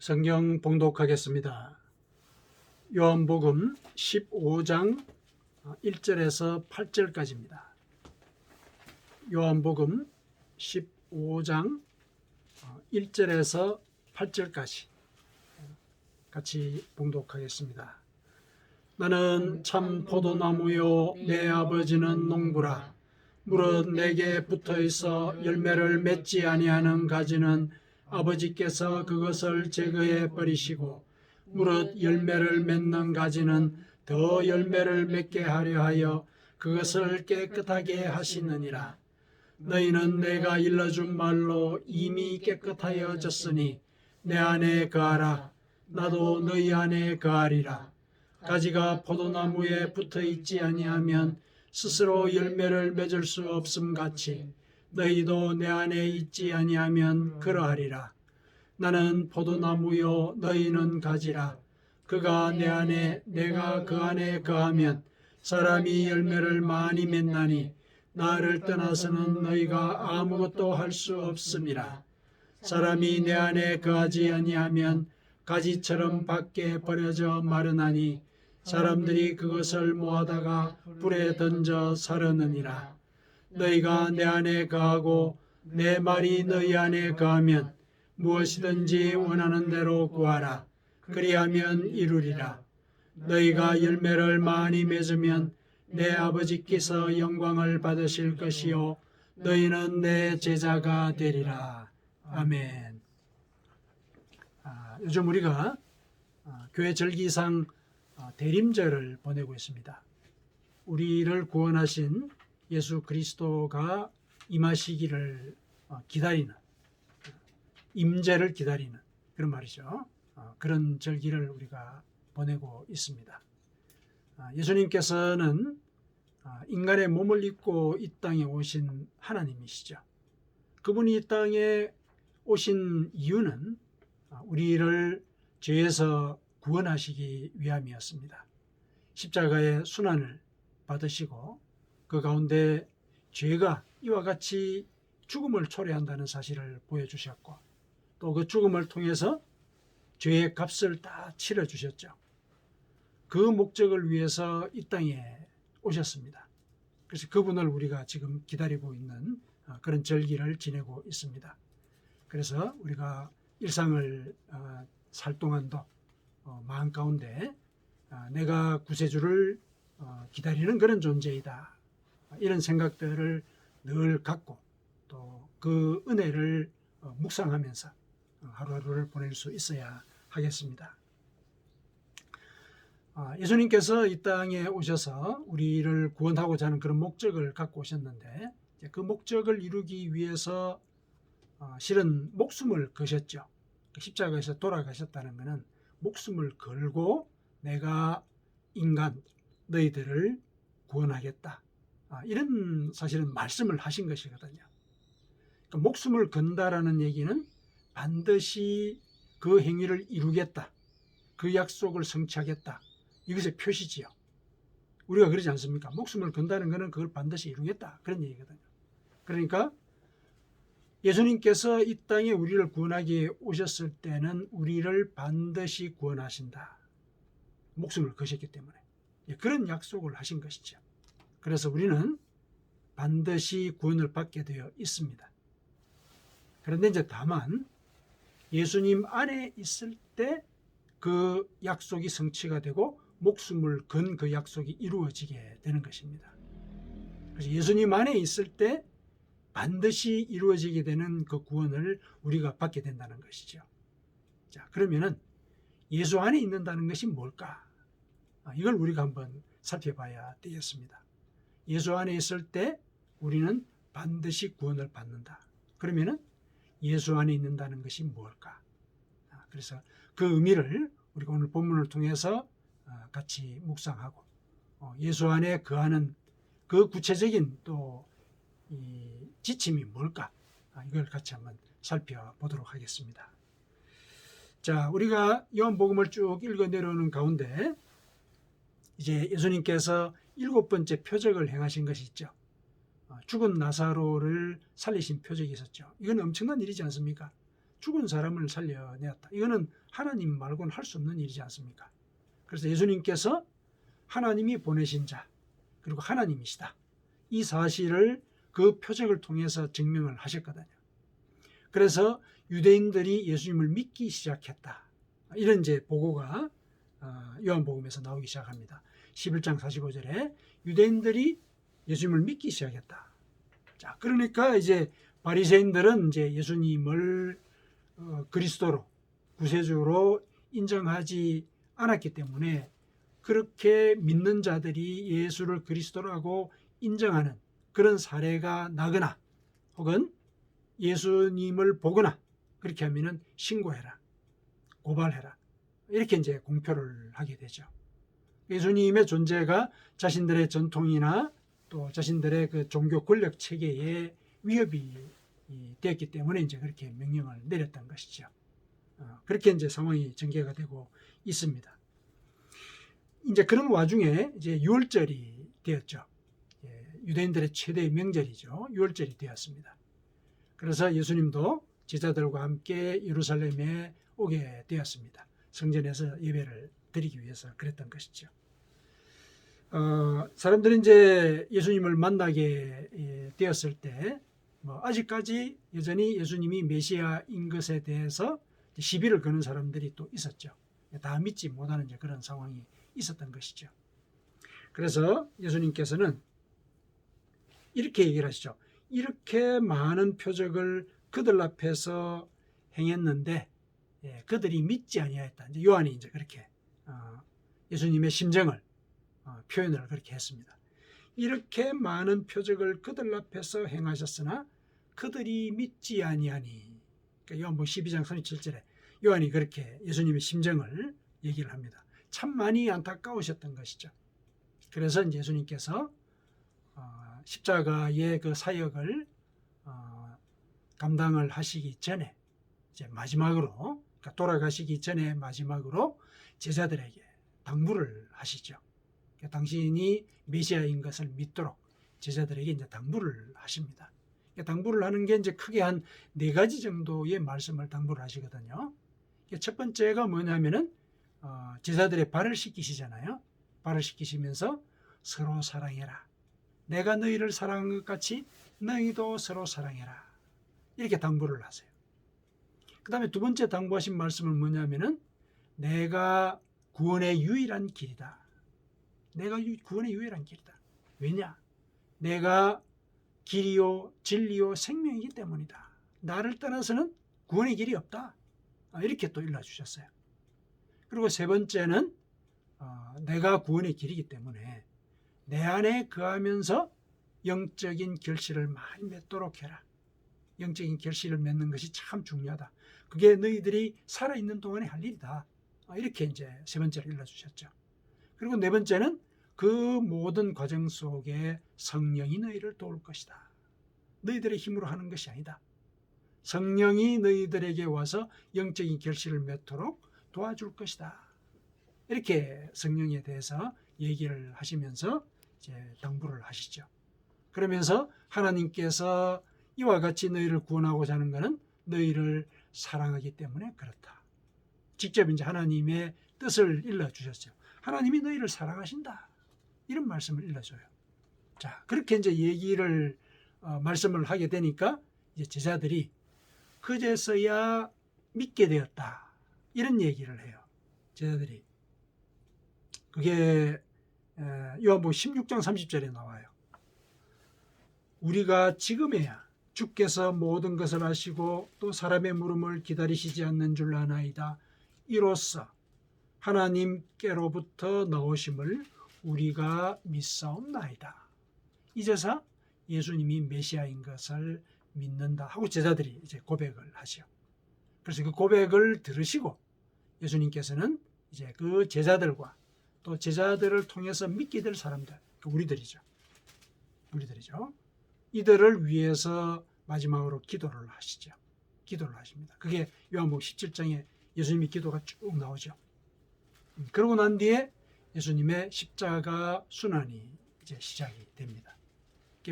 성경 봉독하겠습니다. 요한복음 15장 1절에서 8절까지입니다. 요한복음 15장 1절에서 8절까지 같이 봉독하겠습니다. 나는 참 포도나무요 내 아버지는 농부라. 무릇 내게 붙어있어 열매를 맺지 아니하는 가지는 아버지께서 그것을 제거해 버리시고 무릇 열매를 맺는 가지는 더 열매를 맺게 하려 하여 그것을 깨끗하게 하시느니라. 너희는 내가 일러준 말로 이미 깨끗하여졌으니 내 안에 거하라. 나도 너희 안에 거하리라. 가지가 포도나무에 붙어있지 아니하면 스스로 열매를 맺을 수 없음 같이 너희도 내 안에 있지 아니하면 그러하리라. 나는 포도나무요 너희는 가지라. 그가 내 안에 내가 그 안에 거하면 사람이 열매를 많이 맺나니 나를 떠나서는 너희가 아무것도 할 수 없음이라. 사람이 내 안에 거하지 아니하면 가지처럼 밖에 버려져 마르나니 사람들이 그것을 모아다가 불에 던져 사르느니라. 너희가 내 안에 거하고 내 말이 너희 안에 거하면 무엇이든지 원하는 대로 구하라. 그리하면 이루리라. 너희가 열매를 많이 맺으면 내 아버지께서 영광을 받으실 것이요 너희는 내 제자가 되리라. 아멘. 요즘 우리가 교회 절기상 대림절을 보내고 있습니다. 우리를 구원하신 예수 그리스도가 임하시기를 기다리는, 임재를 기다리는 그런 말이죠. 그런 절기를 우리가 보내고 있습니다. 예수님께서는 인간의 몸을 입고 이 땅에 오신 하나님이시죠. 그분이 이 땅에 오신 이유는 우리를 죄에서 구원하시기 위함이었습니다. 십자가의 순환을 받으시고 그 가운데 죄가 이와 같이 죽음을 초래한다는 사실을 보여주셨고 또 그 죽음을 통해서 죄의 값을 다 치러주셨죠. 그 목적을 위해서 이 땅에 오셨습니다. 그래서 그분을 우리가 지금 기다리고 있는 그런 절기를 지내고 있습니다. 그래서 우리가 일상을 살 동안도 마음 가운데 내가 구세주를 기다리는 그런 존재이다. 이런 생각들을 늘 갖고 또 그 은혜를 묵상하면서 하루하루를 보낼 수 있어야 하겠습니다. 예수님께서 이 땅에 오셔서 우리를 구원하고자 하는 그런 목적을 갖고 오셨는데 그 목적을 이루기 위해서 실은 목숨을 거셨죠. 십자가에서 돌아가셨다는 것은 목숨을 걸고 내가 인간 너희들을 구원하겠다. 이런 사실은 말씀을 하신 것이거든요. 그러니까 목숨을 건다라는 얘기는 반드시 그 행위를 이루겠다. 그 약속을 성취하겠다. 이것의 표시지요. 우리가 그러지 않습니까? 목숨을 건다는 것은 그걸 반드시 이루겠다. 그런 얘기거든요. 그러니까 예수님께서 이 땅에 우리를 구원하기 오셨을 때는 우리를 반드시 구원하신다. 목숨을 거셨기 때문에. 그런 약속을 하신 것이죠. 그래서 우리는 반드시 구원을 받게 되어 있습니다. 그런데 이제 다만 예수님 안에 있을 때 그 약속이 성취가 되고 목숨을 건 그 약속이 이루어지게 되는 것입니다. 그래서 예수님 안에 있을 때 반드시 이루어지게 되는 그 구원을 우리가 받게 된다는 것이죠. 자, 그러면은 예수 안에 있는다는 것이 뭘까? 이걸 우리가 한번 살펴봐야 되겠습니다. 예수 안에 있을 때 우리는 반드시 구원을 받는다. 그러면은 예수 안에 있는다는 것이 뭘까? 그래서 그 의미를 우리가 오늘 본문을 통해서 같이 묵상하고 예수 안에 거하는 그 구체적인 또 이 지침이 뭘까? 이걸 같이 한번 살펴보도록 하겠습니다. 자, 우리가 요한복음을 쭉 읽어 내려오는 가운데 이제 예수님께서 7번째 표적을 행하신 것이 있죠. 죽은 나사로를 살리신 표적이 있었죠. 이건 엄청난 일이지 않습니까? 죽은 사람을 살려내었다. 이거는 하나님 말고는 할 수 없는 일이지 않습니까? 그래서 예수님께서 하나님이 보내신 자 그리고 하나님이시다. 이 사실을 그 표적을 통해서 증명을 하셨거든요. 그래서 유대인들이 예수님을 믿기 시작했다. 이런 이제 보고가 요한복음에서 나오기 시작합니다. 11장 45절에 유대인들이 예수님을 믿기 시작했다. 자, 그러니까 이제 바리새인들은 이제 예수님을 그리스도로 구세주로 인정하지 않았기 때문에 그렇게 믿는 자들이 예수를 그리스도라고 인정하는 그런 사례가 나거나 혹은 예수님을 보거나 그렇게 하면은 신고해라, 고발해라 이렇게 이제 공표를 하게 되죠. 예수님의 존재가 자신들의 전통이나 또 자신들의 그 종교 권력 체계에 위협이 되었기 때문에 이제 그렇게 명령을 내렸던 것이죠. 그렇게 이제 상황이 전개가 되고 있습니다. 이제 그런 와중에 이제 유월절이 되었죠. 유대인들의 최대의 명절이죠. 유월절이 되었습니다. 그래서 예수님도 제자들과 함께 예루살렘에 오게 되었습니다. 성전에서 예배를 드리기 위해서 그랬던 것이죠. 사람들이 이제 예수님을 만나게 되었을 때 아직까지 여전히 예수님이 메시아인 것에 대해서 시비를 거는 사람들이 또 있었죠. 다 믿지 못하는 이제 그런 상황이 있었던 것이죠. 그래서 예수님께서는 이렇게 얘기를 하시죠. 이렇게 많은 표적을 그들 앞에서 행했는데 그들이 믿지 아니하였다. 이제 요한이 이제 그렇게 예수님의 심정을 표현을 그렇게 했습니다. 이렇게 많은 표적을 그들 앞에서 행하셨으나 그들이 믿지 아니하니. 그러니까 요한복음 12장 37절에 요한이 그렇게 예수님의 심정을 얘기를 합니다. 참 많이 안타까우셨던 것이죠. 그래서 이제 예수님께서 십자가의 그 사역을 감당을 하시기 전에 이제 마지막으로 그러니까 돌아가시기 전에 마지막으로 제자들에게 당부를 하시죠. 그러니까 당신이 메시아인 것을 믿도록 제자들에게 이제 당부를 하십니다. 그러니까 당부를 하는 게 이제 크게 한 4가지 정도의 말씀을 당부를 하시거든요. 첫 번째가 뭐냐면은 제자들의 발을 씻기시잖아요. 발을 씻기시면서 서로 사랑해라. 내가 너희를 사랑한 것 같이 너희도 서로 사랑해라. 이렇게 당부를 하세요. 그 다음에 두 번째 당부하신 말씀은 뭐냐면은 내가 구원의 유일한 길이다. 내가 구원의 유일한 길이다. 왜냐? 내가 길이요 진리요 생명이기 때문이다. 나를 떠나서는 구원의 길이 없다. 이렇게 또 일러주셨어요. 그리고 세 번째는 내가 구원의 길이기 때문에 내 안에 거하면서 영적인 결실을 많이 맺도록 해라. 영적인 결실을 맺는 것이 참 중요하다. 그게 너희들이 살아있는 동안에 할 일이다. 이렇게 이제 세 번째로 일러주셨죠. 그리고 네 번째는 그 모든 과정 속에 성령이 너희를 도울 것이다. 너희들의 힘으로 하는 것이 아니다. 성령이 너희들에게 와서 영적인 결실을 맺도록 도와줄 것이다. 이렇게 성령에 대해서 얘기를 하시면서 이제 당부를 하시죠. 그러면서 하나님께서 이와 같이 너희를 구원하고자 하는 것은 너희를 사랑하기 때문에 그렇다. 직접 이제 하나님의 뜻을 일러주셨어요. 하나님이 너희를 사랑하신다. 이런 말씀을 일러줘요. 자, 그렇게 이제 얘기를 말씀을 하게 되니까 이제 제자들이 그제서야 믿게 되었다. 이런 얘기를 해요. 제자들이. 그게 요한복음 16장 30절에 나와요. 우리가 지금에야 주께서 모든 것을 아시고 또 사람의 물음을 기다리시지 않는 줄 아나이다. 이로써 하나님께로부터 나오심을 우리가 믿사옵나이다. 이제서 예수님이 메시아인 것을 믿는다 하고 제자들이 이제 고백을 하죠. 그래서 그 고백을 들으시고 예수님께서는 이제 그 제자들과 또 제자들을 통해서 믿게 될 사람들, 우리들이죠. 이들을 위해서 마지막으로 기도를 하시죠. 기도를 하십니다. 그게 요한복음 17장에 예수님의 기도가 쭉 나오죠. 그러고 난 뒤에 예수님의 십자가 순환이 이제 시작이 됩니다.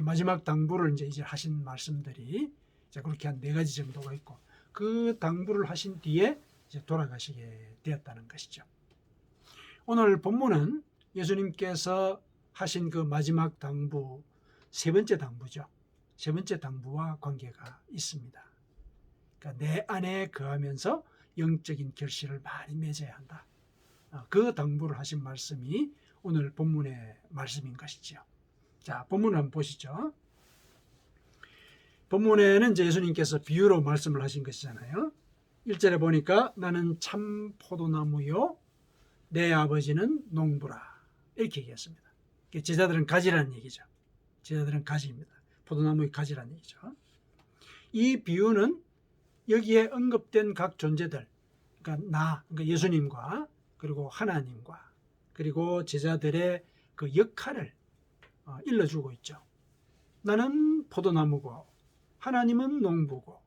마지막 당부를 이제 하신 말씀들이 이제 그렇게 한 4가지 정도가 있고, 그 당부를 하신 뒤에 이제 돌아가시게 되었다는 것이죠. 오늘 본문은 예수님께서 하신 그 마지막 당부, 세 번째 당부죠. 세 번째 당부와 관계가 있습니다. 그러니까 내 안에 거하면서 영적인 결실을 많이 맺어야 한다. 그 당부를 하신 말씀이 오늘 본문의 말씀인 것이죠. 자, 본문을 한번 보시죠. 본문에는 이제 예수님께서 비유로 말씀을 하신 것이잖아요. 1절에 보니까 나는 참 포도나무요 내 아버지는 농부라 이렇게 얘기했습니다. 제자들은 가지라는 얘기죠. 제자들은 가지입니다. 포도나무의 가지라는 얘기죠. 이 비유는 여기에 언급된 각 존재들, 그러니까 예수님과 그리고 하나님과 그리고 제자들의 그 역할을 일러주고 있죠. 나는 포도나무고 하나님은 농부고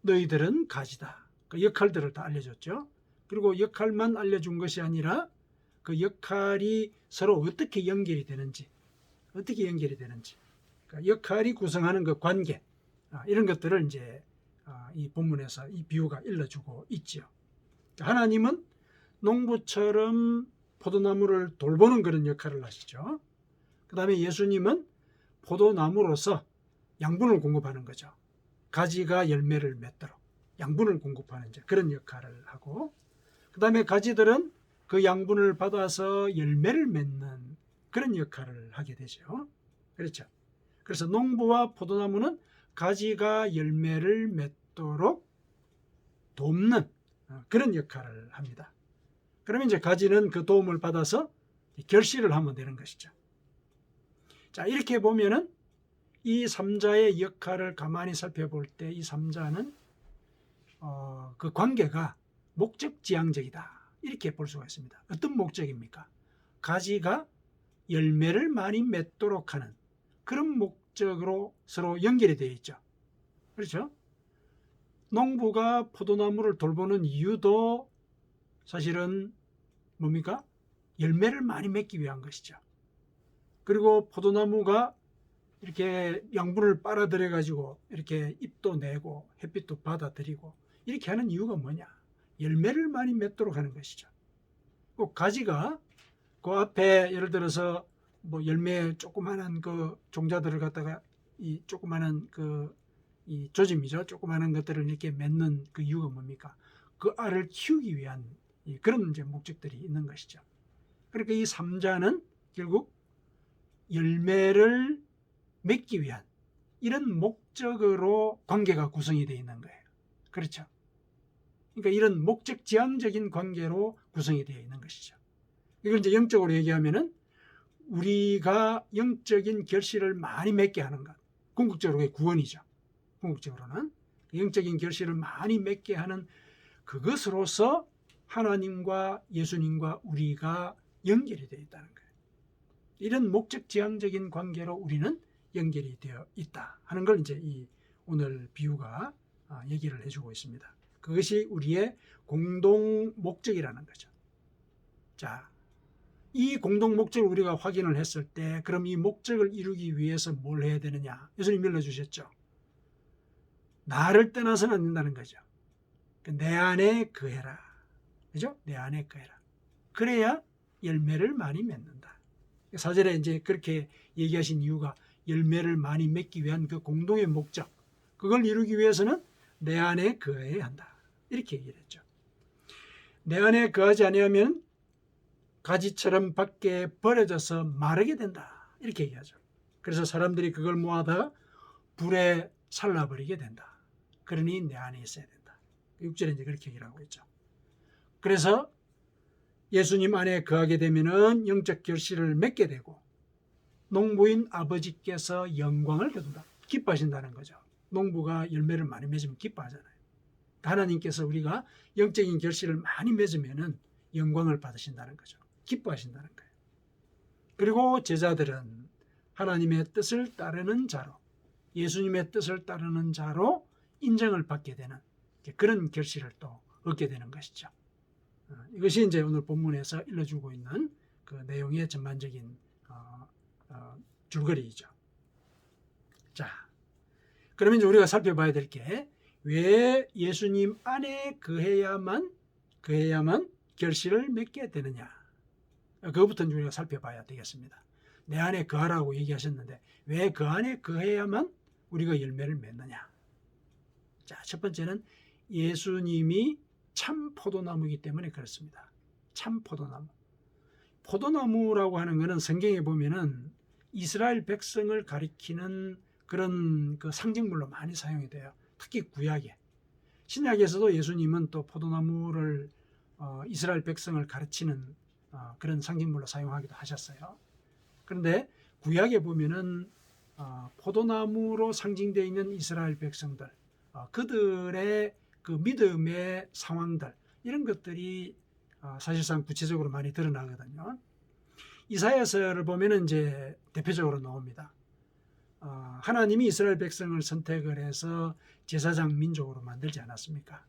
너희들은 가지다. 그 역할들을 다 알려줬죠. 그리고 역할만 알려준 것이 아니라 그 역할이 서로 어떻게 연결이 되는지 그러니까 역할이 구성하는 그 관계, 이런 것들을 이제 이 본문에서 이 비유가 일러주고 있지요. 하나님은 농부처럼 포도나무를 돌보는 그런 역할을 하시죠. 그 다음에 예수님은 포도나무로서 양분을 공급하는 거죠. 가지가 열매를 맺도록 양분을 공급하는 그런 역할을 하고, 그 다음에 가지들은 그 양분을 받아서 열매를 맺는 그런 역할을 하게 되죠. 그렇죠. 그래서 농부와 포도나무는 가지가 열매를 맺도록 돕는 그런 역할을 합니다. 그러면 이제 가지는 그 도움을 받아서 결실을 하면 되는 것이죠. 자, 이렇게 보면은 이 삼자의 역할을 가만히 살펴볼 때 이 삼자는 그 관계가 목적지향적이다 이렇게 볼 수가 있습니다. 어떤 목적입니까? 가지가 열매를 많이 맺도록 하는 그런 목적으로 서로 연결이 되어 있죠. 그렇죠? 농부가 포도나무를 돌보는 이유도 사실은 뭡니까? 열매를 많이 맺기 위한 것이죠. 그리고 포도나무가 이렇게 양분을 빨아들여 가지고 이렇게 잎도 내고 햇빛도 받아들이고 이렇게 하는 이유가 뭐냐? 열매를 많이 맺도록 하는 것이죠. 꼭 가지가 그 앞에 예를 들어서 뭐 열매 조그마한 그 종자들을 갖다가 이 조그마한 이 조짐이죠. 조그마한 것들을 이렇게 맺는 그 이유가 뭡니까? 그 알을 키우기 위한 그런 이제 목적들이 있는 것이죠. 그러니까 이 삼자는 결국 열매를 맺기 위한 이런 목적으로 관계가 구성이 되어 있는 거예요. 그렇죠? 그러니까 이런 목적 지향적인 관계로 구성이 되어 있는 것이죠. 이걸 이제 영적으로 얘기하면은 우리가 영적인 결실을 많이 맺게 하는 것. 궁극적으로 그게 구원이죠. 궁극적으로는 영적인 결실을 많이 맺게 하는 그것으로서 하나님과 예수님과 우리가 연결이 되어 있다는 거예요. 이런 목적 지향적인 관계로 우리는 연결이 되어 있다 하는 걸 이제 이 오늘 비유가 얘기를 해주고 있습니다. 그것이 우리의 공동 목적이라는 거죠. 자, 이 공동 목적을 우리가 확인을 했을 때 그럼 이 목적을 이루기 위해서 뭘 해야 되느냐? 예수님 일러주셨죠. 나를 떠나서는 안 된다는 거죠. 내 안에 거해라. 그죠? 내 안에 거해라. 그래야 열매를 많이 맺는다. 4절에 이제 그렇게 얘기하신 이유가 열매를 많이 맺기 위한 그 공동의 목적, 그걸 이루기 위해서는 내 안에 거해야 한다. 이렇게 얘기를 했죠. 내 안에 거하지 아니하면 가지처럼 밖에 버려져서 마르게 된다. 이렇게 얘기하죠. 그래서 사람들이 그걸 모아다 불에 살라버리게 된다. 그러니 내 안에 있어야 된다. 6절에 이제 그렇게 얘기를 하고 있죠. 그래서 예수님 안에 거하게 되면은 영적 결실을 맺게 되고 농부인 아버지께서 영광을 거둔다. 기뻐하신다는 거죠. 농부가 열매를 많이 맺으면 기뻐하잖아요. 하나님께서 우리가 영적인 결실을 많이 맺으면은 영광을 받으신다는 거죠. 기뻐하신다는 거예요. 그리고 제자들은 하나님의 뜻을 따르는 자로, 예수님의 뜻을 따르는 자로 인정을 받게 되는 그런 결실을 또 얻게 되는 것이죠. 이것이 이제 오늘 본문에서 일러주고 있는 그 내용의 전반적인 줄거리이죠. 자, 그러면 이제 우리가 살펴봐야 될 게 왜 예수님 안에 거해야만 결실을 맺게 되느냐? 그것부터 우리가 살펴봐야 되겠습니다. 내 안에 거하라고 얘기하셨는데 왜 그 안에 거해야만 우리가 열매를 맺느냐? 자, 첫 번째는 예수님이 참 포도나무이기 때문에 그렇습니다. 참 포도나무. 포도나무라고 하는 것은 성경에 보면은 이스라엘 백성을 가리키는 그런 그 상징물로 많이 사용이 돼요. 특히 구약에. 신약에서도 예수님은 또 포도나무를 이스라엘 백성을 가르치는 그런 상징물로 사용하기도 하셨어요. 그런데 구약에 보면은 포도나무로 상징되어 있는 이스라엘 백성들, 그들의 그 믿음의 상황들, 이런 것들이 사실상 구체적으로 많이 드러나거든요. 이사야서를 보면은 이제 대표적으로 나옵니다. 하나님이 이스라엘 백성을 선택을 해서 제사장 민족으로 만들지 않았습니까?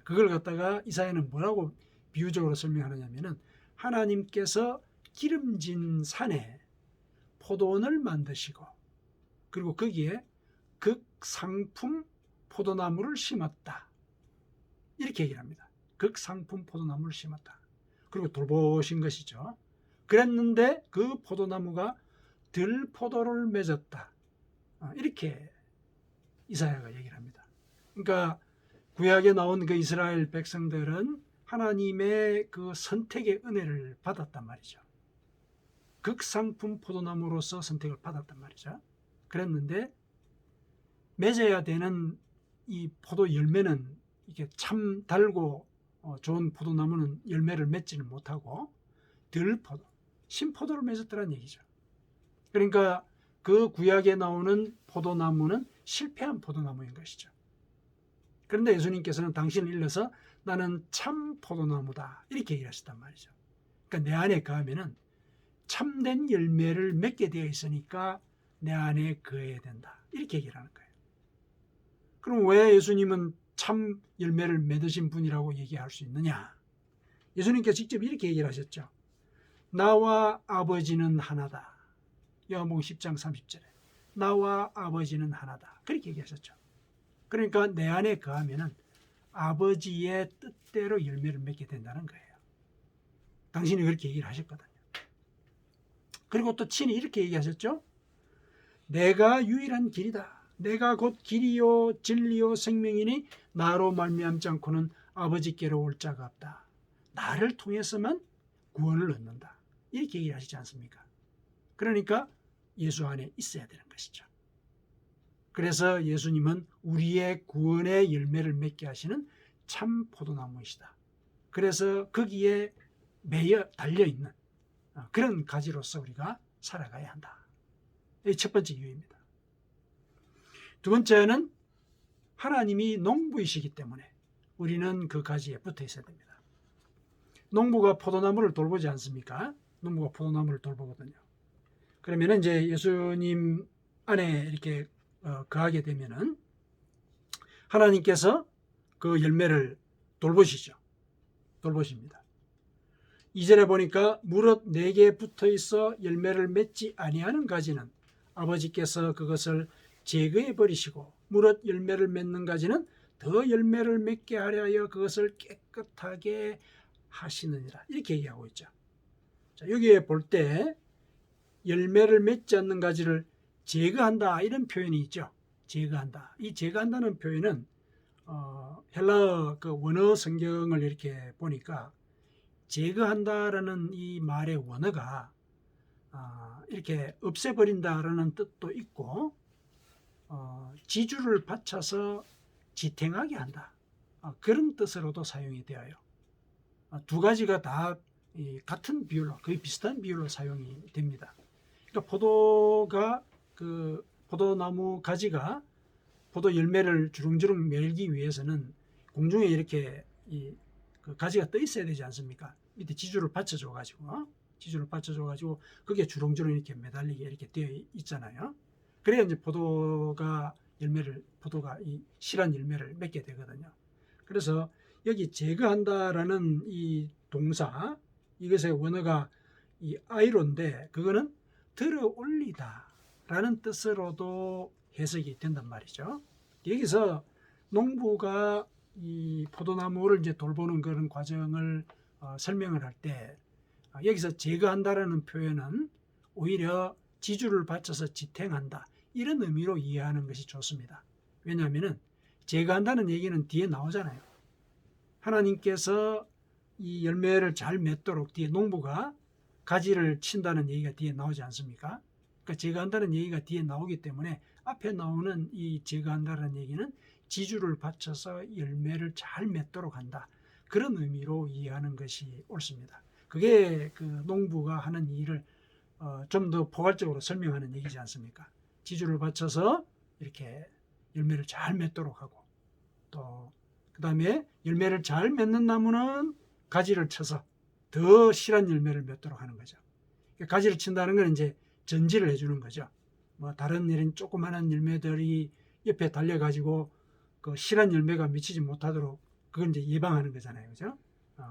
그걸 갖다가 이사야는 뭐라고 비유적으로 설명하느냐면은 하나님께서 기름진 산에 포도원을 만드시고 그리고 거기에 극상품 포도나무를 심었다. 이렇게 얘기를 합니다. 극상품 포도나무를 심었다. 그리고 돌보신 것이죠. 그랬는데 그 포도나무가 들포도를 맺었다. 이렇게 이사야가 얘기를 합니다. 그러니까 구약에 나온 그 이스라엘 백성들은 하나님의 그 선택의 은혜를 받았단 말이죠. 극상품 포도나무로서 선택을 받았단 말이죠. 그랬는데 맺어야 되는 이 포도 열매는 이게 참 달고 좋은 포도나무는 열매를 맺지는 못하고 들포도, 신포도를 맺었더란 얘기죠. 그러니까 그 구약에 나오는 포도나무는 실패한 포도나무인 것이죠. 그런데 예수님께서는 당신을 일러서 나는 참 포도나무다 이렇게 얘기하셨단 말이죠. 그러니까 내 안에 거하면은 참된 열매를 맺게 되어 있으니까 내 안에 거해야 된다 이렇게 얘기를 하는 거예요. 그럼 왜 예수님은 참 열매를 맺으신 분이라고 얘기할 수 있느냐? 예수님께서 직접 이렇게 얘기를 하셨죠. 나와 아버지는 하나다. 요한복음 10장 30절에 나와 아버지는 하나다. 그렇게 얘기하셨죠. 그러니까 내 안에 거하면은 아버지의 뜻대로 열매를 맺게 된다는 거예요. 당신이 그렇게 얘기를 하셨거든요. 그리고 또 친히 이렇게 얘기하셨죠. 내가 유일한 길이다. 내가 곧 길이요 진리요 생명이니 나로 말미암지 않고는 아버지께로 올 자가 없다. 나를 통해서만 구원을 얻는다. 이렇게 얘기를 하시지 않습니까? 그러니까 예수 안에 있어야 되는 것이죠. 그래서 예수님은 우리의 구원의 열매를 맺게 하시는 참 포도나무이시다. 그래서 거기에 매여 달려있는 그런 가지로서 우리가 살아가야 한다. 이 첫 번째 이유입니다. 두 번째는 하나님이 농부이시기 때문에 우리는 그 가지에 붙어 있어야 됩니다. 농부가 포도나무를 돌보지 않습니까? 농부가 포도나무를 돌보거든요. 그러면 이제 예수님 안에 이렇게 거하게 되면은 하나님께서 그 열매를 돌보십니다. 2절에 보니까 무릇 내게 붙어 있어 열매를 맺지 아니하는 가지는 아버지께서 그것을 제거해 버리시고 무릇 열매를 맺는 가지는 더 열매를 맺게 하려 하여 그것을 깨끗하게 하시느니라. 이렇게 얘기하고 있죠. 자, 여기에 볼 때 열매를 맺지 않는 가지를 제거한다 이런 표현이 있죠. 제거한다. 이 제거한다는 표현은 헬라어 그 원어 성경을 이렇게 보니까 제거한다라는 이 말의 원어가 이렇게 없애버린다라는 뜻도 있고 지주를 바쳐서 지탱하게 한다. 그런 뜻으로도 사용이 되어요. 두 가지가 다 같은 비율로 거의 비슷한 비율로 사용이 됩니다. 그러니까 포도나무 가지가 포도 열매를 주렁주렁 멜기 위해서는 공중에 이렇게 그 가지가 떠 있어야 되지 않습니까? 밑에 지주를 받쳐줘 가지고 그게 주렁주렁 이렇게 매달리게 이렇게 되어 있잖아요. 그래야 이제 포도가 이 실한 열매를 맺게 되거든요. 그래서 여기 제거한다라는 이 동사, 이것의 원어가 이 아이로인데 그거는 들어 올리다라는 뜻으로도 해석이 된단 말이죠. 여기서 농부가 이 포도나무를 이제 돌보는 그런 과정을 설명을 할 때 여기서 제거한다라는 표현은 오히려 지주를 바쳐서 지탱한다 이런 의미로 이해하는 것이 좋습니다. 왜냐하면 제거한다는 얘기는 뒤에 나오잖아요. 하나님께서 이 열매를 잘 맺도록 뒤에 농부가 가지를 친다는 얘기가 뒤에 나오지 않습니까? 그러니까 제거한다는 얘기가 뒤에 나오기 때문에 앞에 나오는 이 제거한다는 얘기는 지주를 바쳐서 열매를 잘 맺도록 한다. 그런 의미로 이해하는 것이 옳습니다. 그게 그 농부가 하는 일을 좀 더 포괄적으로 설명하는 얘기지 않습니까? 지주를 바쳐서 이렇게 열매를 잘 맺도록 하고 또 그 다음에 열매를 잘 맺는 나무는 가지를 쳐서 더 실한 열매를 맺도록 하는 거죠. 가지를 친다는 건 이제 전지를 해주는 거죠. 뭐 다른 이런 조그마한 열매들이 옆에 달려가지고 그 실한 열매가 맺히지 못하도록 그건 이제 예방하는 거잖아요, 그죠?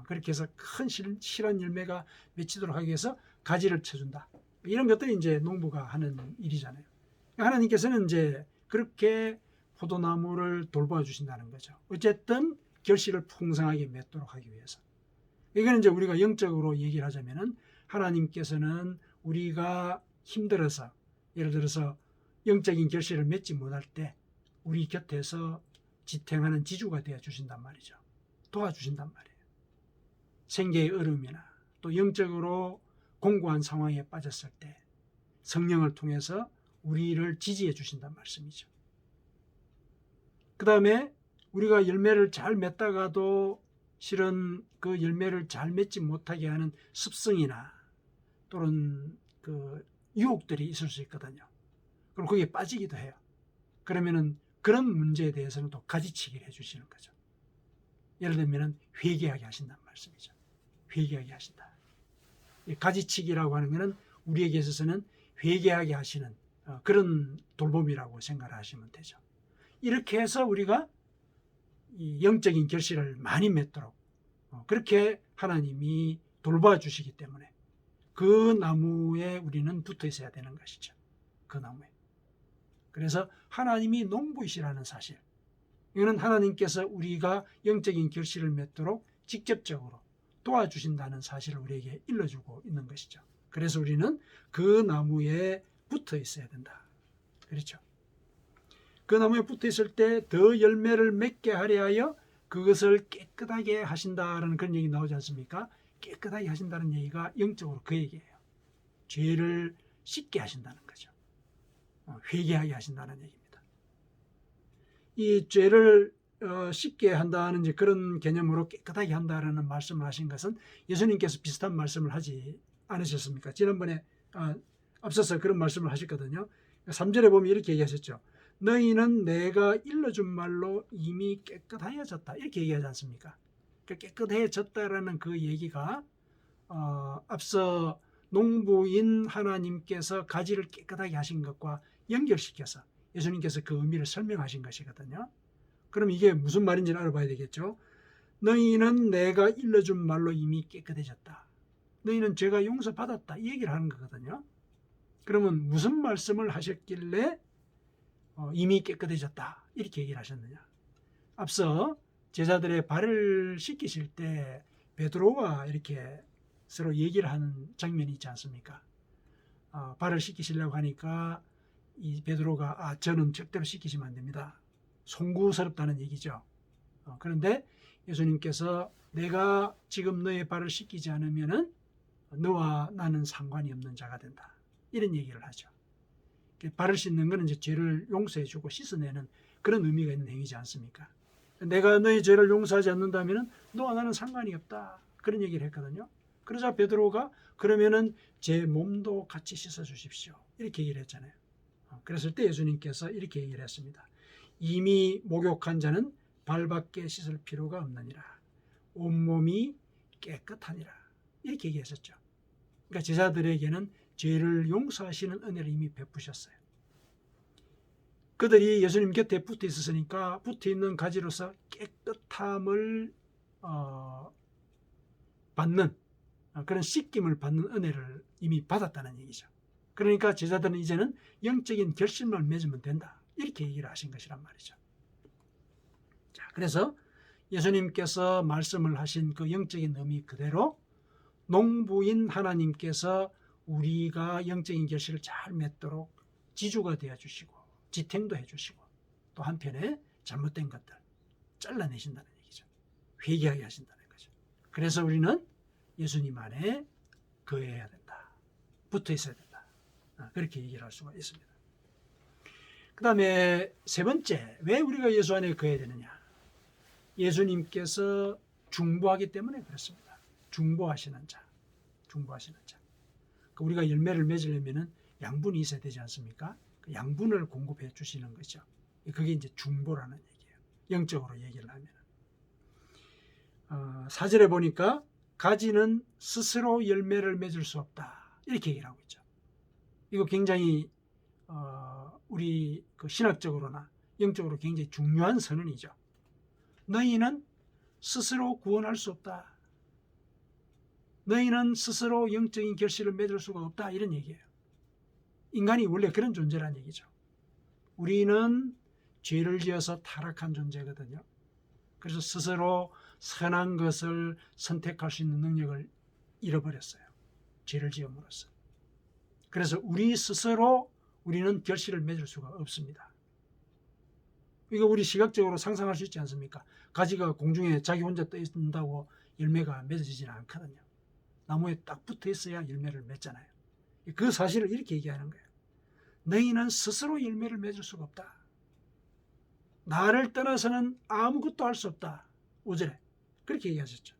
그렇게 해서 큰 실한 열매가 맺히도록 하기 위해서 가지를 쳐준다. 이런 것들이 이제 농부가 하는 일이잖아요. 하나님께서는 이제 그렇게 포도나무를 돌봐 주신다는 거죠. 어쨌든 결실을 풍성하게 맺도록 하기 위해서. 이거는 이제 우리가 영적으로 얘기를 하자면은 하나님께서는 우리가 힘들어서 예를 들어서 영적인 결실을 맺지 못할 때 우리 곁에서 지탱하는 지주가 되어 주신단 말이죠. 도와주신단 말이에요. 생계의 어려움이나 또 영적으로 공고한 상황에 빠졌을 때 성령을 통해서 우리를 지지해 주신단 말씀이죠. 그 다음에 우리가 열매를 잘 맺다가도 실은 그 열매를 잘 맺지 못하게 하는 습성이나 또는 그 유혹들이 있을 수 있거든요. 그럼 거기에 빠지기도 해요. 그러면은 그런 문제에 대해서는 또 가지치기를 해주시는 거죠. 예를 들면 회개하게 하신단 말씀이죠. 회개하게 하신다. 가지치기라고 하는 것은 우리에게 있어서는 회개하게 하시는 그런 돌봄이라고 생각을 하시면 되죠. 이렇게 해서 우리가 이 영적인 결실을 많이 맺도록 그렇게 하나님이 돌봐주시기 때문에 그 나무에 우리는 붙어 있어야 되는 것이죠. 그 나무에. 그래서 하나님이 농부이시라는 사실, 이거는 하나님께서 우리가 영적인 결실을 맺도록 직접적으로 도와주신다는 사실을 우리에게 일러주고 있는 것이죠. 그래서 우리는 그 나무에 붙어 있어야 된다. 그렇죠? 그 나무에 붙어 있을 때 더 열매를 맺게 하려 하여 그것을 깨끗하게 하신다라는 그런 얘기 나오지 않습니까? 깨끗하게 하신다는 얘기가 영적으로 그 얘기예요. 죄를 씻게 하신다는 거죠. 회개하게 하신다는 얘기입니다. 이 죄를 씻게 한다는 이제 그런 개념으로 깨끗하게 한다라는 말씀을 하신 것은 예수님께서 비슷한 말씀을 하지 않으셨습니까? 지난번에 앞서서 그런 말씀을 하셨거든요. 3절에 보면 이렇게 얘기하셨죠. 너희는 내가 일러준 말로 이미 깨끗하여졌다. 이렇게 얘기하지 않습니까? 깨끗해졌다라는 그 얘기가 앞서 농부인 하나님께서 가지를 깨끗하게 하신 것과 연결시켜서 예수님께서 그 의미를 설명하신 것이거든요. 그럼 이게 무슨 말인지를 알아봐야 되겠죠. 너희는 내가 일러준 말로 이미 깨끗해졌다. 너희는 죄가 용서받았다. 이 얘기를 하는 거거든요. 그러면 무슨 말씀을 하셨길래 이미 깨끗해졌다. 이렇게 얘기를 하셨느냐. 앞서 제자들의 발을 씻기실 때 베드로가 이렇게 서로 얘기를 하는 장면이 있지 않습니까? 발을 씻기시려고 하니까 이 베드로가 저는 절대로 씻기시면 안 됩니다. 송구스럽다는 얘기죠. 그런데 예수님께서 내가 지금 너의 발을 씻기지 않으면은 너와 나는 상관이 없는 자가 된다. 이런 얘기를 하죠. 발을 씻는 것은 이제 죄를 용서해주고 씻어내는 그런 의미가 있는 행위지 않습니까? 내가 너의 죄를 용서하지 않는다면은 너와 나는 상관이 없다. 그런 얘기를 했거든요. 그러자 베드로가 그러면은 제 몸도 같이 씻어 주십시오. 이렇게 얘기를 했잖아요. 그랬을 때 예수님께서 이렇게 얘기를 했습니다. 이미 목욕한 자는 발밖에 씻을 필요가 없느니라. 온몸이 깨끗하니라. 이렇게 얘기했었죠. 그러니까 제자들에게는 죄를 용서하시는 은혜를 이미 베푸셨어요. 그들이 예수님 곁에 붙어 있었으니까 붙어 있는 가지로서 깨끗함을 받는 그런 씻김을 받는 은혜를 이미 받았다는 얘기죠. 그러니까 제자들은 이제는 영적인 결실만 맺으면 된다. 이렇게 얘기를 하신 것이란 말이죠. 자, 그래서 예수님께서 말씀을 하신 그 영적인 의미 그대로 농부인 하나님께서 우리가 영적인 결실을 잘 맺도록 지주가 되어주시고 지탱도 해주시고 또 한편에 잘못된 것들 잘라내신다는 얘기죠. 회개하게 하신다는 거죠. 그래서 우리는 예수님 안에 거해야 된다. 붙어 있어야 된다. 그렇게 얘기를 할 수가 있습니다. 그 다음에 세 번째, 왜 우리가 예수 안에 거해야 되느냐? 예수님께서 중보하기 때문에 그렇습니다. 중보하시는 자. 우리가 열매를 맺으려면 양분이 있어야 되지 않습니까? 그 양분을 공급해 주시는 거죠. 그게 이제 중보라는 얘기예요. 영적으로 얘기를 하면. 4절에 보니까 가지는 스스로 열매를 맺을 수 없다. 이렇게 얘기를 하고 있죠. 이거 굉장히 우리 그 신학적으로나 영적으로 굉장히 중요한 선언이죠. 너희는 스스로 구원할 수 없다. 너희는 스스로 영적인 결실을 맺을 수가 없다. 이런 얘기예요. 인간이 원래 그런 존재란 얘기죠. 우리는 죄를 지어서 타락한 존재거든요. 그래서 스스로 선한 것을 선택할 수 있는 능력을 잃어버렸어요. 죄를 지음으로써. 그래서 우리 스스로 우리는 결실을 맺을 수가 없습니다. 이거 우리 시각적으로 상상할 수 있지 않습니까? 가지가 공중에 자기 혼자 떠 있는다고 열매가 맺어지지는 않거든요. 나무에 딱 붙어 있어야 열매를 맺잖아요. 그 사실을 이렇게 얘기하는 거예요. 너희는 스스로 열매를 맺을 수가 없다. 나를 떠나서는 아무것도 할 수 없다. 5절에 그렇게 얘기하셨죠.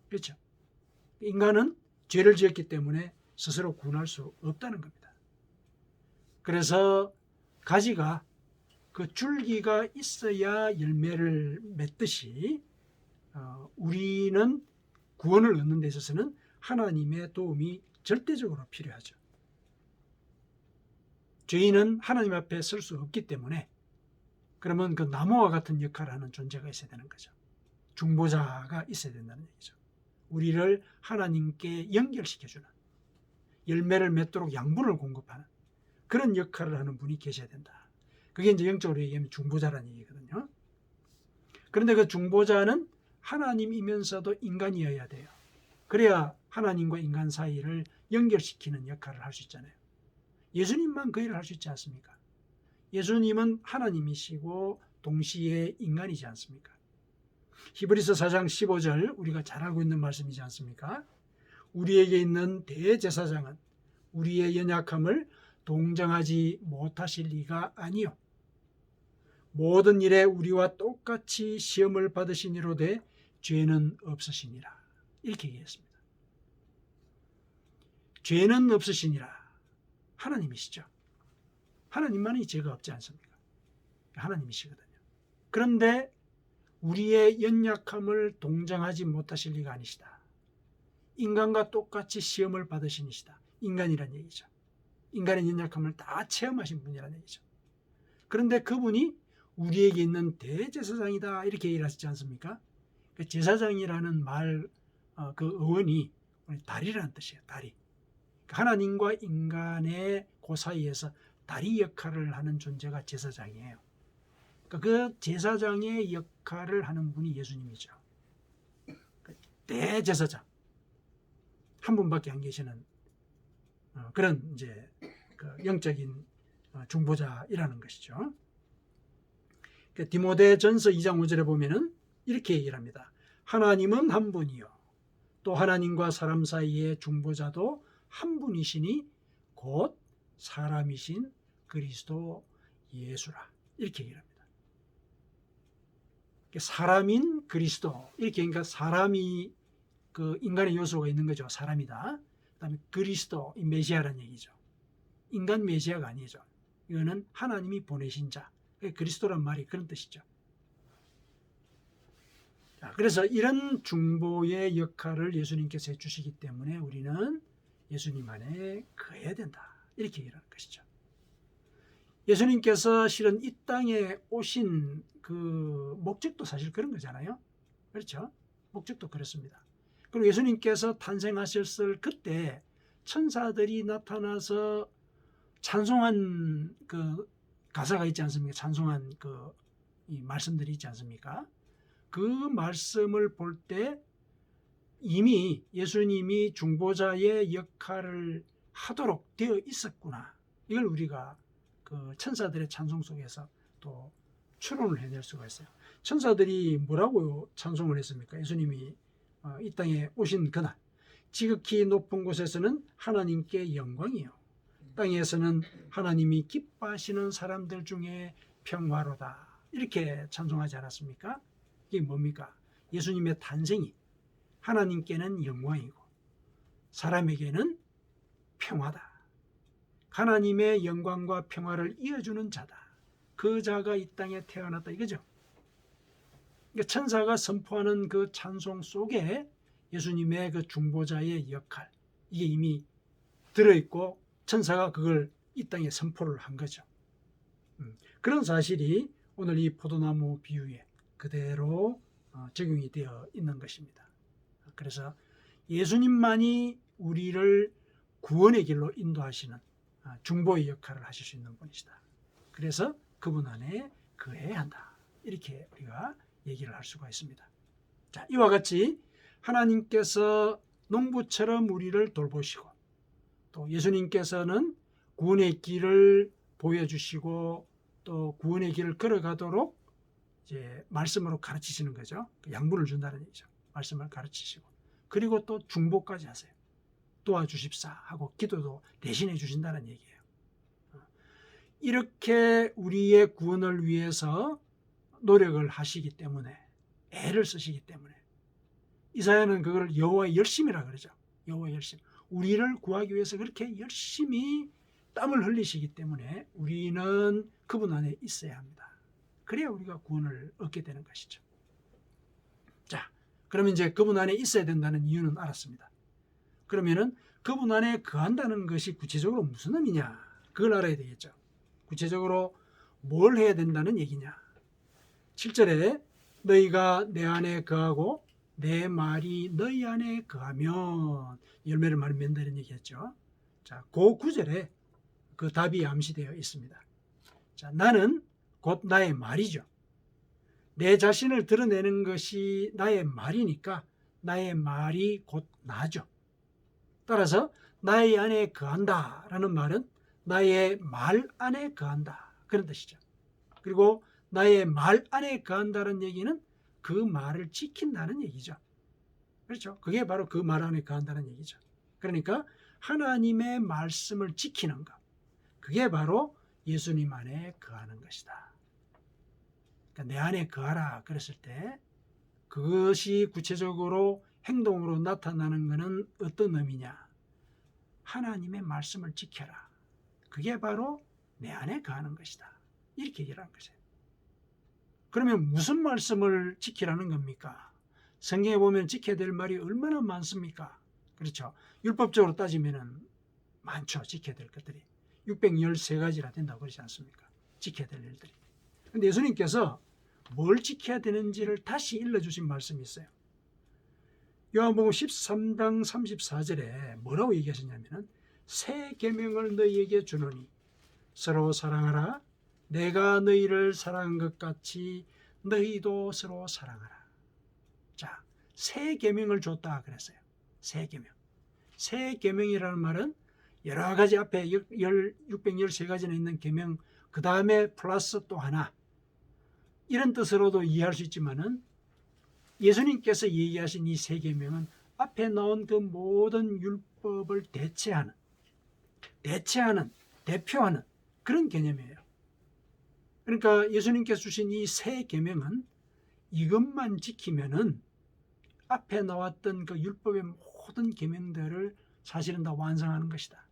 그렇죠? 인간은 죄를 지었기 때문에 스스로 구원할 수 없다는 겁니다. 그래서 가지가 그 줄기가 있어야 열매를 맺듯이 우리는 구원을 얻는 데 있어서는 하나님의 도움이 절대적으로 필요하죠. 죄인은 하나님 앞에 설 수 없기 때문에 그러면 그 나무와 같은 역할을 하는 존재가 있어야 되는 거죠. 중보자가 있어야 된다는 얘기죠. 우리를 하나님께 연결시켜주는, 열매를 맺도록 양분을 공급하는 그런 역할을 하는 분이 계셔야 된다. 그게 이제 영적으로 얘기하면 중보자라는 얘기거든요. 그런데 그 중보자는 하나님이면서도 인간이어야 돼요. 그래야 하나님과 인간 사이를 연결시키는 역할을 할 수 있잖아요. 예수님만 그 일을 할 수 있지 않습니까? 예수님은 하나님이시고 동시에 인간이지 않습니까? 히브리서 4장 15절 우리가 잘 알고 있는 말씀이지 않습니까? 우리에게 있는 대제사장은 우리의 연약함을 동정하지 못하실 리가 아니요 모든 일에 우리와 똑같이 시험을 받으시니로되 죄는 없으시니라. 이렇게 얘기했습니다. 죄는 없으시니라. 하나님이시죠. 하나님만이 죄가 없지 않습니까? 하나님이시거든요. 그런데 우리의 연약함을 동정하지 못하실 리가 아니시다. 인간과 똑같이 시험을 받으시니시다. 인간이란 얘기죠. 인간의 연약함을 다 체험하신 분이란 얘기죠. 그런데 그분이 우리에게 있는 대제사장이다 이렇게 얘기를 하시지 않습니까? 그 제사장이라는 말, 그 어원이 다리라는 뜻이에요. 다리. 하나님과 인간의 그 사이에서 다리 역할을 하는 존재가 제사장이에요. 그 제사장의 역할을 하는 분이 예수님이죠. 대제사장. 한 분밖에 안 계시는 그런 이제 그 영적인 중보자이라는 것이죠. 디모데전서 2장 5절에 보면은 이렇게 얘기를 합니다. 하나님은 한 분이요 또 하나님과 사람 사이의 중보자도 한 분이시니 곧 사람이신 그리스도 예수라. 이렇게 얘기를 합니다. 사람인 그리스도 이렇게 그러니까 사람이 그 인간의 요소가 있는 거죠. 사람이다. 그다음에 그리스도 이 메시아라는 얘기죠. 인간 메시아가 아니죠. 이거는 하나님이 보내신 자. 그리스도란 말이 그런 뜻이죠. 자, 그래서 이런 중보의 역할을 예수님께서 해주시기 때문에 우리는 예수님 안에 거해야 된다. 이렇게 얘기하는 것이죠. 예수님께서 실은 이 땅에 오신 그 목적도 사실 그런 거잖아요. 그렇죠? 목적도 그렇습니다. 그리고 예수님께서 탄생하셨을 그때 천사들이 나타나서 찬송한 그 가사가 있지 않습니까? 찬송한 그 이 말씀들이 있지 않습니까? 그 말씀을 볼 때 이미 예수님이 중보자의 역할을 하도록 되어 있었구나. 이걸 우리가 그 천사들의 찬송 속에서 또 추론을 해낼 수가 있어요. 천사들이 뭐라고 찬송을 했습니까? 예수님이 이 땅에 오신 그날, 지극히 높은 곳에서는 하나님께 영광이요, 땅에서는 하나님이 기뻐하시는 사람들 중에 평화로다, 이렇게 찬송하지 않았습니까? 이게 뭡니까? 예수님의 탄생이 하나님께는 영광이고 사람에게는 평화다. 하나님의 영광과 평화를 이어주는 자다. 그 자가 이 땅에 태어났다, 이거죠. 그러니까 천사가 선포하는 그 찬송 속에 예수님의 그 중보자의 역할, 이게 이미 들어있고 천사가 그걸 이 땅에 선포를 한 거죠. 그런 사실이 오늘 이 포도나무 비유에 그대로 적용이 되어 있는 것입니다. 그래서 예수님만이 우리를 구원의 길로 인도하시는 중보의 역할을 하실 수 있는 분이시다. 그래서 그분 안에 거해야 한다. 이렇게 우리가 얘기를 할 수가 있습니다. 자, 이와 같이 하나님께서 농부처럼 우리를 돌보시고 또 예수님께서는 구원의 길을 보여주시고 또 구원의 길을 걸어가도록 이제 말씀으로 가르치시는 거죠. 양분을 준다는 얘기죠. 말씀을 가르치시고 그리고 또 중보까지 하세요. 도와주십사 하고 기도도 대신해 주신다는 얘기예요. 이렇게 우리의 구원을 위해서 노력을 하시기 때문에, 애를 쓰시기 때문에, 이사야는 그걸 여호와의 열심이라 그러죠. 여호와의 열심. 우리를 구하기 위해서 그렇게 열심히 땀을 흘리시기 때문에 우리는 그분 안에 있어야 합니다. 그래야 우리가 구원을 얻게 되는 것이죠. 자, 그러면 이제 그분 안에 있어야 된다는 이유는 알았습니다. 그러면은 그분 안에 거한다는 것이 구체적으로 무슨 의미냐? 그걸 알아야 되겠죠. 구체적으로 뭘 해야 된다는 얘기냐? 7절에 너희가 내 안에 거하고 내 말이 너희 안에 거하면 열매를 많이 맺는다는 얘기했죠. 자, 그 9절에 그 답이 암시되어 있습니다. 자, 나는 곧 나의 말이죠. 내 자신을 드러내는 것이 나의 말이니까 나의 말이 곧 나죠. 따라서 나의 안에 거한다 라는 말은 나의 말 안에 거한다, 그런 뜻이죠. 그리고 나의 말 안에 거한다는 얘기는 그 말을 지킨다는 얘기죠. 그렇죠? 그게 바로 그 말 안에 거한다는 얘기죠. 그러니까 하나님의 말씀을 지키는 것, 그게 바로 예수님 안에 거하는 것이다. 그러니까 내 안에 거하라 그랬을 때 그것이 구체적으로 행동으로 나타나는 것은 어떤 의미냐? 하나님의 말씀을 지켜라. 그게 바로 내 안에 거하는 것이다. 이렇게 얘기를 한 거죠. 그러면 무슨 말씀을 지키라는 겁니까? 성경에 보면 지켜야 될 말이 얼마나 많습니까? 그렇죠. 율법적으로 따지면 많죠. 지켜야 될 것들이. 613가지나 된다고 그러지 않습니까? 지켜야 될 일들이. 근데 예수님께서 뭘 지켜야 되는지를 다시 일러주신 말씀이 있어요. 요한복음 13장 34절에 뭐라고 얘기하셨냐면 새 계명을 너희에게 주노니 서로 사랑하라. 내가 너희를 사랑한 것 같이 너희도 서로 사랑하라. 자, 새 계명을 줬다 그랬어요. 새 계명. 새 계명이라는 말은 여러 가지 앞에 613가지나 있는 계명 그 다음에 플러스 또 하나, 이런 뜻으로도 이해할 수 있지만은 예수님께서 얘기하신 이 새 계명은 앞에 나온 그 모든 율법을 대체하는, 대표하는 그런 개념이에요. 그러니까 예수님께서 주신 이 새 계명은 이것만 지키면은 앞에 나왔던 그 율법의 모든 계명들을 사실은 다 완성하는 것이다.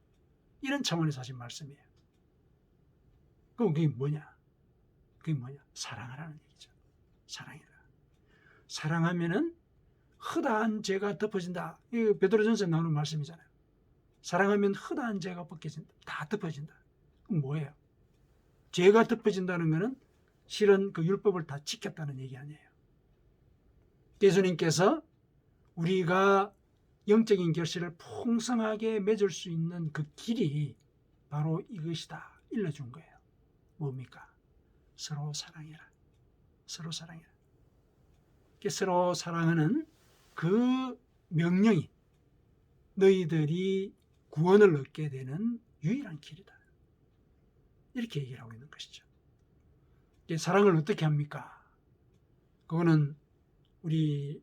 이런 차원에서 하신 말씀이에요. 그럼 그게 뭐냐? 그게 뭐냐? 사랑하라는 얘기죠. 사랑해라. 사랑하면은 허다한 죄가 덮어진다. 이거 베드로전서에 나오는 말씀이잖아요. 사랑하면 허다한 죄가 벗겨진다. 다 덮어진다. 그럼 뭐예요? 죄가 덮어진다는 것은 실은 그 율법을 다 지켰다는 얘기 아니에요. 예수님께서 우리가 영적인 결실을 풍성하게 맺을 수 있는 그 길이 바로 이것이다 일러준 거예요. 뭡니까? 서로 사랑해라. 서로 사랑해라. 서로 사랑하는 그 명령이 너희들이 구원을 얻게 되는 유일한 길이다. 이렇게 얘기를 하고 있는 것이죠. 사랑을 어떻게 합니까? 그거는 우리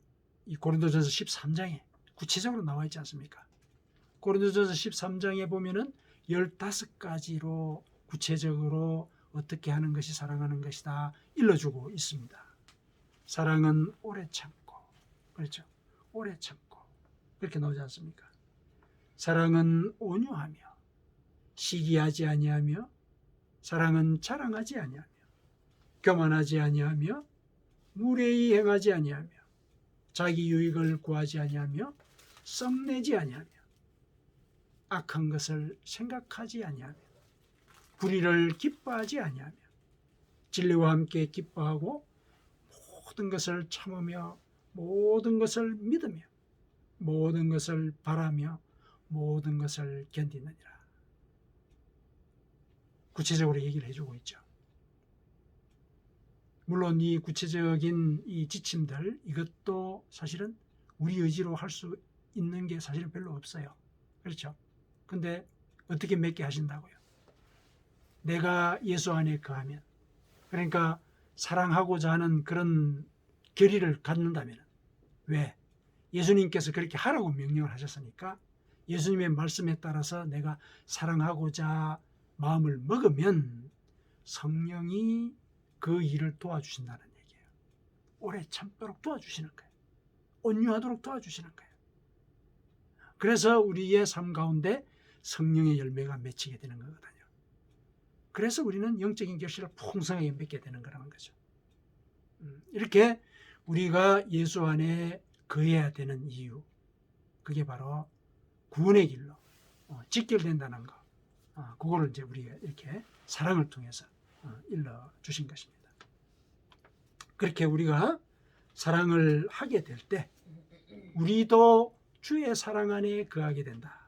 이 고린도전서 13장에 구체적으로 나와 있지 않습니까? 고린도전서 13장에 보면은 15가지로 구체적으로 어떻게 하는 것이 사랑하는 것이다 일러주고 있습니다. 사랑은 오래 참고, 그렇죠? 오래 참고 그렇게 나오지 않습니까? 사랑은 온유하며 시기하지 아니하며 사랑은 자랑하지 아니하며 교만하지 아니하며 무례히 행하지 아니하며 자기 유익을 구하지 아니하며 썩내지 아니하며 악한 것을 생각하지 아니하며 불의를 기뻐하지 아니하며 진리와 함께 기뻐하고 모든 것을 참으며 모든 것을 믿으며 모든 것을 바라며 모든 것을 견디느니라. 구체적으로 얘기를 해주고 있죠. 물론 이 구체적인 이 지침들 이것도 사실은 우리 의지로 할 수 있는 게 사실은 별로 없어요. 그렇죠? 근데 어떻게 맺게 하신다고요? 내가 예수 안에 거하면, 그러니까 사랑하고자 하는 그런 결의를 갖는다면, 왜? 예수님께서 그렇게 하라고 명령을 하셨으니까 예수님의 말씀에 따라서 내가 사랑하고자 마음을 먹으면 성령이 그 일을 도와주신다는 얘기예요. 오래 참도록 도와주시는 거예요. 온유하도록 도와주시는 거예요. 그래서 우리의 삶 가운데 성령의 열매가 맺히게 되는 거거든요. 그래서 우리는 영적인 결실을 풍성하게 맺게 되는 거라는 거죠. 이렇게 우리가 예수 안에 거해야 되는 이유, 그게 바로 구원의 길로 직결된다는 거. 그거를 이제 우리가 이렇게 사랑을 통해서 일러 주신 것입니다. 그렇게 우리가 사랑을 하게 될 때 우리도 주의 사랑 안에 거하게 된다.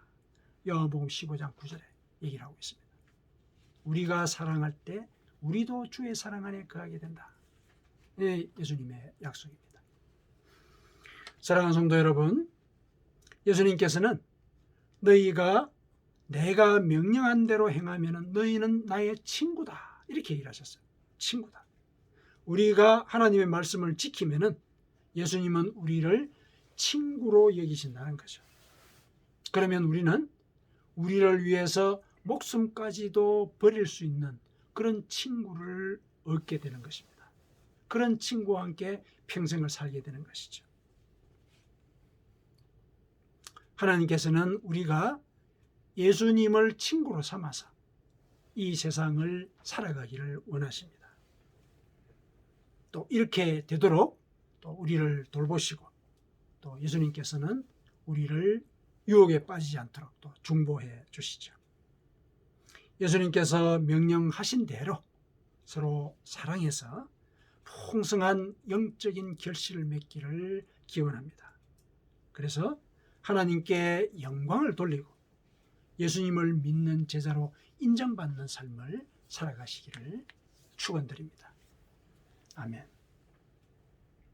요한복음 15장 9절에 얘기를 하고 있습니다. 우리가 사랑할 때 우리도 주의 사랑 안에 거하게 된다. 예수님의 약속입니다. 사랑하는 성도 여러분, 예수님께서는 너희가 내가 명령한 대로 행하면 너희는 나의 친구다. 이렇게 얘기를 하셨어요. 친구다. 우리가 하나님의 말씀을 지키면은 예수님은 우리를 친구로 여기신다는 거죠. 그러면 우리는 우리를 위해서 목숨까지도 버릴 수 있는 그런 친구를 얻게 되는 것입니다. 그런 친구와 함께 평생을 살게 되는 것이죠. 하나님께서는 우리가 예수님을 친구로 삼아서 이 세상을 살아가기를 원하십니다. 또 이렇게 되도록 또 우리를 돌보시고 또 예수님께서는 우리를 유혹에 빠지지 않도록 또 중보해 주시죠. 예수님께서 명령하신 대로 서로 사랑해서 풍성한 영적인 결실을 맺기를 기원합니다. 그래서 하나님께 영광을 돌리고 예수님을 믿는 제자로 인정받는 삶을 살아가시기를 축원드립니다. 아멘.